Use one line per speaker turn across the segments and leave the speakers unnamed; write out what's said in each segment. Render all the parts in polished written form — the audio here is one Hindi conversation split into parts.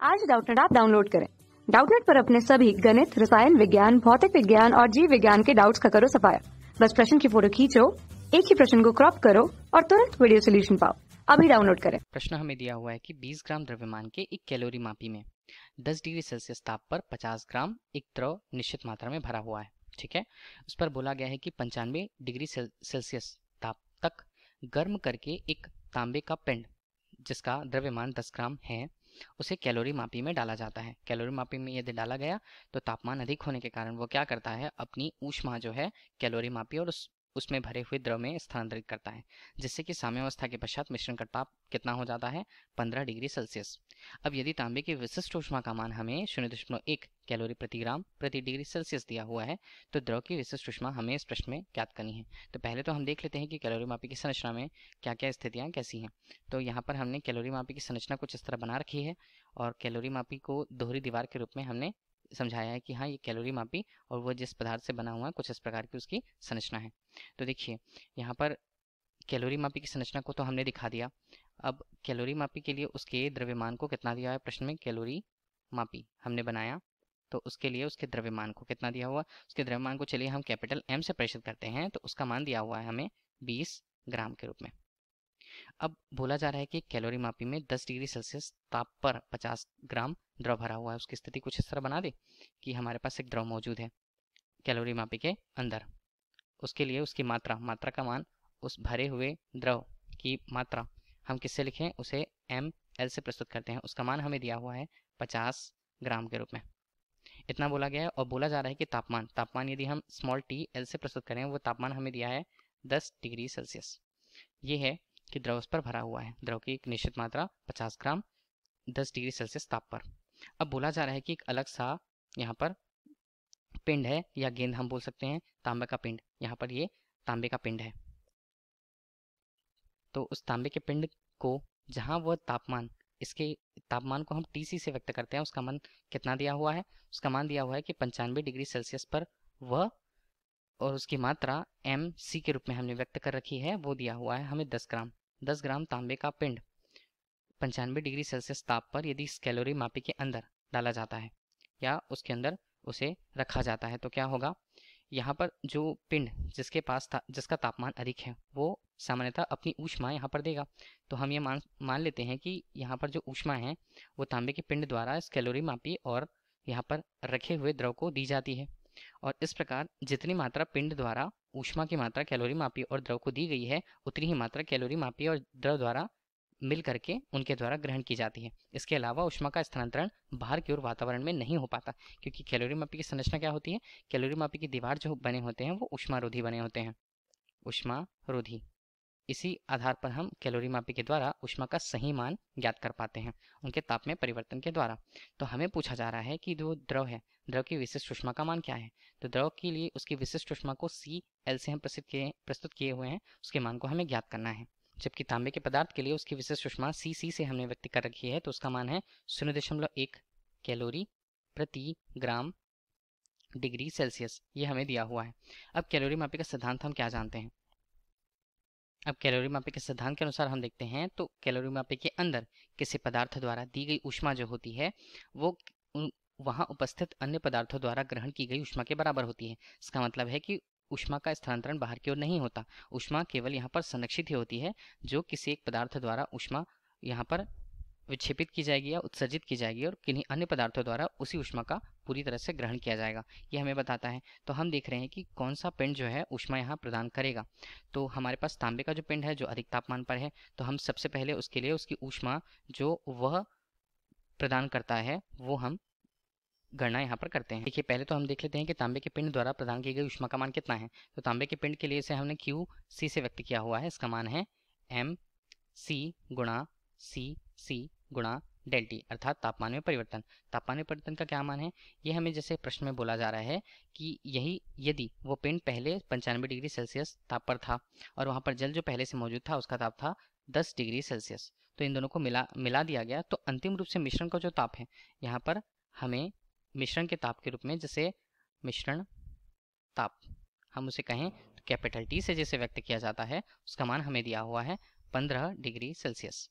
आज डाउटनेट ऐप डाउनलोड करें। डाउटनेट पर अपने सभी गणित, रसायन विज्ञान, भौतिक विज्ञान और जीव विज्ञान के डाउट्स का करो सफाया। बस प्रश्न की फोटो खींचो, एक ही प्रश्न को क्रॉप करो और तुरंत वीडियो सोल्यूशन पाओ। अभी डाउनलोड करें।
प्रश्न हमें दिया हुआ है कि 20 ग्राम द्रव्यमान के एक कैलोरी मापी में 10 डिग्री सेल्सियस ताप पर 50 ग्राम एक द्रव निश्चित मात्रा में भरा हुआ है। ठीक है, उस पर बोला गया है कि 95 डिग्री सेल्सियस ताप तक गर्म करके एक तांबे का पिंड जिसका द्रव्यमान 10 ग्राम है उसे कैलोरी मापी में डाला जाता है। कैलोरी मापी में यदि डाला गया तो तापमान अधिक होने के कारण वो क्या करता है, अपनी ऊष्मा जो है कैलोरी मापी और उसमें भरे हुए द्रव में स्थानांतरित करता है, जिससे कि साम्यावस्था के पश्चात मिश्रण का ताप कितना हो जाता है, 15 डिग्री सेल्सियस। अब यदि तांबे की विशिष्ट ऊष्मा का मान हमें 0.1 कैलोरी प्रति ग्राम प्रति डिग्री सेल्सियस दिया हुआ है, तो द्रव की विशिष्ट ऊष्मा हमें इस प्रश्न में ज्ञात करनी है। तो पहले तो हम देख लेते हैं कि कैलोरी मापी की संरचना में क्या क्या स्थितियाँ कैसी हैं। तो यहाँ पर हमने कैलोरी मापी की संरचना कुछ इस तरह बना रखी है और कैलोरी मापी को दोहरी दीवार के रूप में हमने समझाया है कि हाँ ये कैलोरी मापी और वो जिस पदार्थ से बना हुआ है कुछ इस प्रकार की उसकी संरचना है। तो देखिए यहाँ पर कैलोरी मापी की संरचना को तो हमने दिखा दिया। अब कैलोरी मापी के लिए उसके द्रव्यमान को कितना दिया है प्रश्न में, कैलोरी मापी हमने बनाया तो उसके लिए उसके द्रव्यमान को कितना दिया हुआ, उसके द्रव्यमान को चलिए हम कैपिटल M से प्रेषित करते हैं तो उसका मान दिया हुआ है हमें 20 ग्राम के रूप में। अब बोला जा रहा है कि कैलोरी मापी में 10 डिग्री सेल्सियस ताप पर 50 ग्राम द्रव भरा हुआ है। उसकी स्थिति कुछ इस तरह बना दे कि हमारे पास एक द्रव मौजूद है कैलोरी मापी के अंदर, उसके लिए उसकी मात्रा का मान, उस भरे हुए द्रव की मात्रा हम किससे लिखें, उसे ml से प्रस्तुत करते हैं। उसका मान हमें दिया हुआ है 50 ग्राम के रूप में, इतना बोला गया है। और बोला जा रहा है कि तापमान यदि हम स्मॉल t l से प्रस्तुत करें वो तापमान हमें दिया है 10 डिग्री सेल्सियस। ये है कि द्रव उस पर भरा हुआ है, द्रव की एक निश्चित मात्रा 50 ग्राम 10 डिग्री सेल्सियस ताप पर। अब बोला जा रहा है कि एक अलग सा यहाँ पर पिंड है या गेंद हम बोल सकते हैं, तांबे का पिंड, यहाँ पर ये तांबे का पिंड है। तो उस तांबे के पिंड को जहाँ वह तापमान, इसके तापमान को हम Tc से व्यक्त करते हैं, उसका मान कितना दिया हुआ है, उसका मान दिया हुआ है कि 95 डिग्री सेल्सियस पर वह, और उसकी मात्रा mc के रूप में हमने व्यक्त कर रखी है, वो दिया हुआ है हमें 10 ग्राम तांबे का पिंड 95 डिग्री सेल्सियस ताप पर यदि इस कैलोरी मापी के अंदर डाला जाता है या उसके अंदर उसे रखा जाता है तो क्या होगा, यहाँ पर जो पिंड जिसका तापमान अधिक है वो सामान्यतः अपनी ऊष्मा यहाँ पर देगा। तो हम ये मान लेते हैं कि यहाँ पर जो ऊष्मा है वो तांबे के पिंड द्वारा इस कैलोरी मापी और यहाँ पर रखे हुए द्रव को दी जाती है। और इस प्रकार जितनी मात्रा पिंड द्वारा ऊष्मा की मात्रा कैलोरी मापी और द्रव को दी गई है उतनी ही मात्रा कैलोरी मापी और द्रव द्वारा मिल करके उनके द्वारा ग्रहण की जाती है। इसके अलावा ऊष्मा का स्थानांतरण बाहर की ओर वातावरण में नहीं हो पाता, क्योंकि कैलोरी मापी की संरचना क्या होती है, कैलोरी मापी की दीवार जो बने होते हैं वो ऊष्मारोधी बने होते हैं, ऊष्मारोधी। इसी आधार पर हम कैलोरी मापी के द्वारा ऊष्मा का सही मान ज्ञात कर पाते हैं उनके ताप में परिवर्तन के द्वारा। तो हमें पूछा जा रहा है कि जो द्रव है, द्रव की विशिष्ट ऊष्मा का मान क्या है। तो द्रव के लिए उसकी विशिष्ट ऊष्मा को CL से हम प्रस्तुत किए हुए हैं, उसके मान को हमें ज्ञात करना है। जबकि तांबे के पदार्थ के लिए उसकी विशिष्ट ऊष्मा CC से हमने व्यक्त कर रखी है, तो उसका मान है 0.1 कैलोरी प्रति ग्राम डिग्री सेल्सियस, ये हमें दिया हुआ है। अब कैलोरी मापी का सिद्धांत हम क्या जानते हैं, अब कैलोरी मापी के सिद्धांत के अनुसार हम देखते हैं तो कैलोरी मापी के अंदर किसी पदार्थ द्वारा दी गई ऊष्मा जो होती है वो वहाँ उपस्थित अन्य पदार्थों द्वारा ग्रहण की गई ऊष्मा के बराबर होती है। इसका मतलब है कि ऊष्मा का स्थानांतरण बाहर की ओर नहीं होता, ऊष्मा केवल यहाँ पर संरक्षित ही होती है। जो किसी एक पदार्थ द्वारा ऊष्मा यहाँ पर विक्षेपित की जाएगी या उत्सर्जित की जाएगी और किन्हीं अन्य पदार्थों द्वारा उसी ऊष्मा का पूरी तरह से ग्रहण किया जाएगा, ये हमें बताता है। तो हम देख रहे हैं कि कौन सा पिंड जो है ऊष्मा यहाँ प्रदान करेगा। तो हमारे पास तांबे का जो पिंड है जो अधिक तापमान पर है, तो हम सबसे पहले उसके लिए उसकी ऊष्मा जो वह प्रदान करता है वो हम गणना यहाँ पर करते हैं। देखिए पहले तो हम देख लेते हैं कि तांबे के पिंड द्वारा प्रदान की गई ऊष्मा का मान कितना है। तो तांबे के पिंड के लिए इसे हमने QC से व्यक्त किया हुआ है, इसका मान है mc गुणा CC गुणा डेल T, अर्थात तापमान में परिवर्तन। तापमान में परिवर्तन का क्या मान है, ये हमें जैसे प्रश्न में बोला जा रहा है कि यही यदि वो पिंड पहले 95 डिग्री सेल्सियस ताप पर था और वहाँ पर जल जो पहले से मौजूद था उसका ताप था 10 डिग्री सेल्सियस, तो इन दोनों को मिला दिया गया, तो अंतिम रूप से मिश्रण का जो ताप है यहाँ पर हमें मिश्रण के ताप के रूप में, जैसे मिश्रण ताप हम उसे कहें तो कैपिटल T से जैसे व्यक्त किया जाता है, उसका मान हमें दिया हुआ है 15 डिग्री सेल्सियस।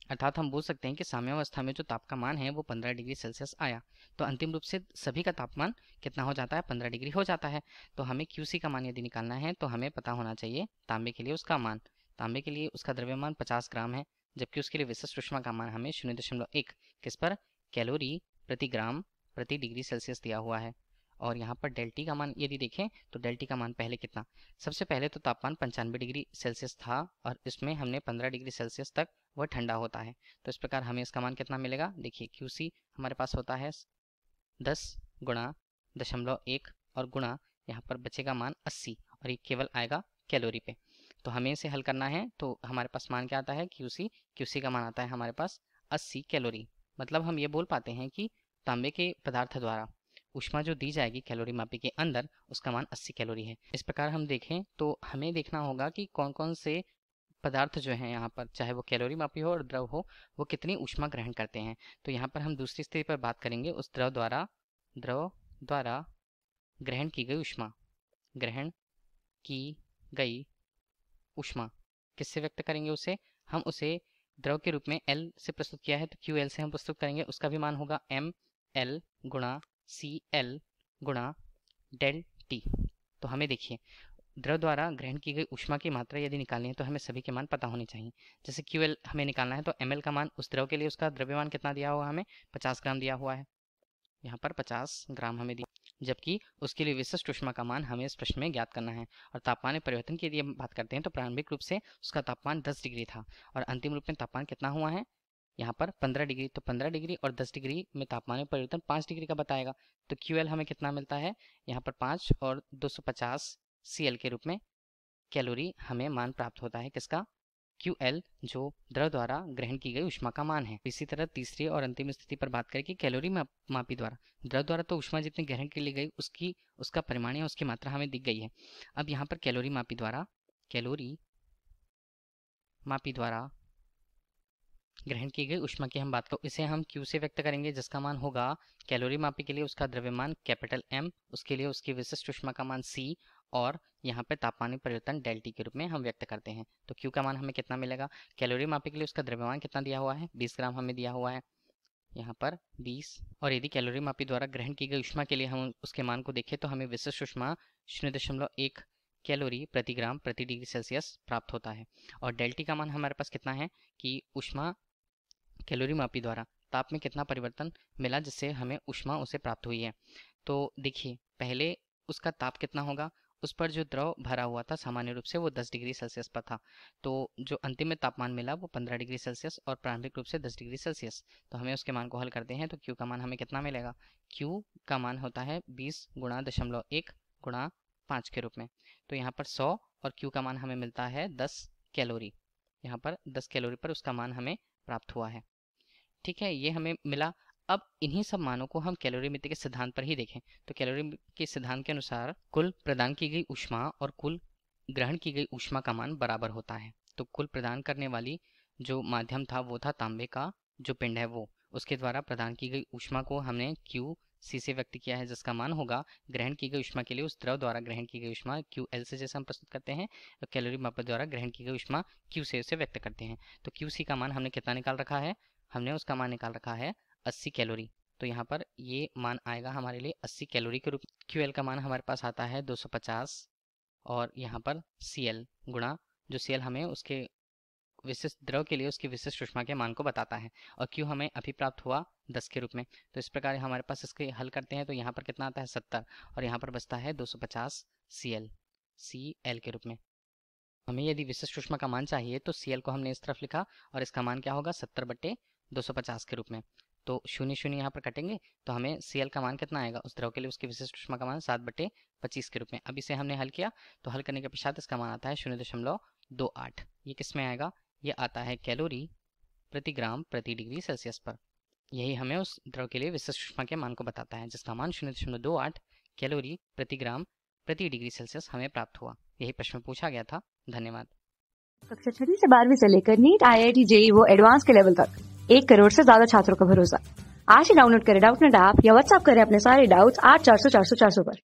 अर्थात हम बोल सकते हैं कि साम्यावस्था में जो ताप का मान है वो 15 डिग्री सेल्सियस आया, तो अंतिम रूप से सभी का तापमान कितना हो जाता है, 15 डिग्री हो जाता है। तो हमें QC का मान यदि निकालना है तो हमें पता होना चाहिए तांबे के लिए उसका मान। तांबे के लिए उसका द्रव्यमान 50 ग्राम है, जबकि उसके लिए विशिष्ट ऊष्मा का मान हमें 0.1 किस पर, कैलोरी प्रति ग्राम प्रति डिग्री सेल्सियस दिया हुआ है। और यहाँ पर डेल्टी का मान यदि देखें तो डेल्टी का मान पहले कितना, सबसे पहले तो तापमान 95 डिग्री सेल्सियस था और इसमें हमने 15 डिग्री सेल्सियस तक वह ठंडा होता है। तो इस प्रकार हमें इसका मान कितना मिलेगा, देखिए QC हमारे पास होता है 10 गुणा 0.1 और गुणा यहाँ पर बचेगा मान 80 और ये केवल आएगा कैलोरी पे। तो हमें इसे हल करना है तो हमारे पास मान क्या आता है QC का मान आता है हमारे पास 80 कैलोरी। मतलब हम ये बोल पाते हैं कि तांबे के पदार्थ द्वारा ऊष्मा जो दी जाएगी कैलोरी मापी के अंदर उसका मान 80 कैलोरी है। इस प्रकार हम देखें तो हमें देखना होगा कि कौन कौन से पदार्थ जो हैं यहाँ पर, चाहे वो कैलोरी मापी हो और द्रव हो, वो कितनी ऊष्मा ग्रहण करते हैं। तो यहाँ पर हम दूसरी स्थिति पर बात करेंगे उस द्रव द्वारा ग्रहण की गई ऊष्मा किससे व्यक्त करेंगे, उसे हम उसे द्रव के रूप में L से प्रस्तुत किया है तो QL से हम प्रस्तुत करेंगे। उसका भी मान होगा ML गुणा CL गुणा डेल T। तो हमें देखिए द्रव द्वारा ग्रहण की गई ऊष्मा की मात्रा यदि निकालनी है तो हमें सभी के मान पता होने चाहिए। जैसे QL हमें निकालना है तो ML का मान, उस द्रव के लिए उसका द्रव्यमान कितना दिया हुआ, हमें 50 ग्राम दिया हुआ है, यहाँ पर 50 ग्राम हमें दिया, जबकि उसके लिए विशिष्ट ऊष्मा का मान हमें इस प्रश्न में ज्ञात करना है। और तापमान में परिवर्तन की यदि हम बात करते हैं तो प्रारंभिक रूप से उसका तापमान 10 डिग्री था और अंतिम रूप में तापमान कितना हुआ है, यहाँ पर 15 डिग्री। तो 15 डिग्री और 10 डिग्री में तापमान में परिवर्तन 5 डिग्री का बताएगा। तो QL हमें कितना मिलता है, यहाँ पर 5 और 250 CL के रूप में कैलोरी हमें मान प्राप्त होता है, किसका, QL, जो द्रव द्वारा ग्रहण की गई ऊष्मा का मान है। इसी तरह तीसरी और अंतिम स्थिति पर बात करें कि कैलोरी मापी द्वारा, द्रव द्वारा तो ऊष्मा जितनी ग्रहण के लिए गई उसका परिमाण या उसकी मात्रा हमें दिख गई है। अब यहाँ पर कैलोरी मापी द्वारा ग्रहण की गई ऊष्मा की हम बात करें, इसे हम Q से व्यक्त करेंगे, जिसका मान होगा कैलोरी मापी के लिए उसका द्रव्यमान कैपिटल M, उसके लिए उसकी विशिष्ट ऊष्मा का मान C और यहाँ पे तापमान में परिवर्तन डेल T के रूप में हम व्यक्त करते हैं। तो Q का मान हमें कितना मिलेगा, कैलोरी मापी के लिए उसका द्रव्यमान कितना दिया हुआ है, 20 ग्राम हमें दिया हुआ है, यहाँ पर 20। और यदि कैलोरी मापी द्वारा ग्रहण की गई ऊष्मा के लिए हम उसके मान को देखें तो हमें विशिष्ट ऊष्मा 0.1 कैलोरी प्रति ग्राम प्रति डिग्री सेल्सियस प्राप्त होता है। और डेल T का मान हमारे पास कितना है कि ऊष्मा कैलोरी मापी द्वारा ताप में कितना परिवर्तन मिला जिससे हमें ऊष्मा उसे प्राप्त हुई है। तो देखिए पहले उसका ताप कितना होगा, उस पर जो द्रव भरा हुआ था सामान्य रूप से वो 10 डिग्री सेल्सियस पर था, तो जो अंतिम में तापमान मिला वो 15 डिग्री सेल्सियस और प्रारंभिक रूप से 10 डिग्री सेल्सियस। तो हमें उसके मान को हल करते हैं तो Q का मान हमें कितना मिलेगा, Q का मान होता है 20 गुणा 0.1 गुणा 5 के रूप में। तो यहाँ पर 100 और Q का मान हमें मिलता है 10 कैलोरी, यहाँ पर 10 कैलोरी पर उसका मान हमें प्राप्त हुआ है। ठीक है, ये हमें मिला। अब इन्हीं सब मानों को हम कैलोरीमिति के सिद्धांत पर ही देखें तो कैलोरी के सिद्धांत के अनुसार कुल प्रदान की गई ऊष्मा और कुल ग्रहण की गई ऊष्मा का मान बराबर होता है। तो कुल प्रदान करने वाली जो माध्यम था वो था तांबे का जो पिंड है वो, उसके द्वारा प्रदान की गई ऊष्मा को हमने QC से व्यक्त किया है, जिसका मान होगा ग्रहण की गई ऊष्मा के लिए उस द्रव द्वारा ग्रहण की गई ऊष्मा QL से जैसे हम प्रस्तुत करते हैं, तो कैलोरी मापक द्वारा ग्रहण की गई ऊष्मा Q से उसे व्यक्त करते हैं। तो QC का मान हमने कितना निकाल रखा है, हमने उसका मान निकाल रखा है 80 कैलोरी। तो यहाँ पर ये मान आएगा हमारे लिए 80 कैलोरी के रूप में। QL का मान हमारे पास आता है 250 और यहाँ पर CL गुणा जो CL हमें उसके विशिष्ट द्रव के लिए उसकी विशिष्ट ऊष्मा के मान को बताता है और Q हमें अभी प्राप्त हुआ 10 के रूप में। तो इस प्रकार हमारे पास इसके हल करते हैं तो यहाँ पर कितना आता है 70 और यहाँ पर बचता है 250 CL के रूप में। हमें यदि विशिष्ट ऊष्मा का मान चाहिए तो CL को हमने इस तरफ लिखा और इसका मान क्या होगा 70/250 के रूप में। तो 0 यहाँ पर कटेंगे तो हमें CL का मान कितना आएगा, उस द्रव के लिए उसकी विशिष्ट ऊष्मा का मान 7/25 के रूप में। अब इसे हमने हल किया तो हल करने के पश्चात इसका मान आता है 0.28। ये किस में आएगा, ये आता है कैलोरी प्रति ग्राम प्रति डिग्री सेल्सियस पर। यही हमें उस द्रव के लिए विशिष्ट ऊष्मा के मान को बताता है, जिसका मान 0.28 कैलोरी प्रति ग्राम प्रति डिग्री सेल्सियस हमें प्राप्त हुआ। यही प्रश्न पूछा गया था। धन्यवाद।
कक्षा 6वीं से 12वीं से लेकर नीट, IIT, JEE वो एडवांस के लेवल तक 1 करोड़ से ज्यादा छात्रों का भरोसा। आज ही डाउनलोड करें डाउटनेट ऐप या व्हाट्सएप करें अपने सारे डाउट्स 8400 400 400 पर।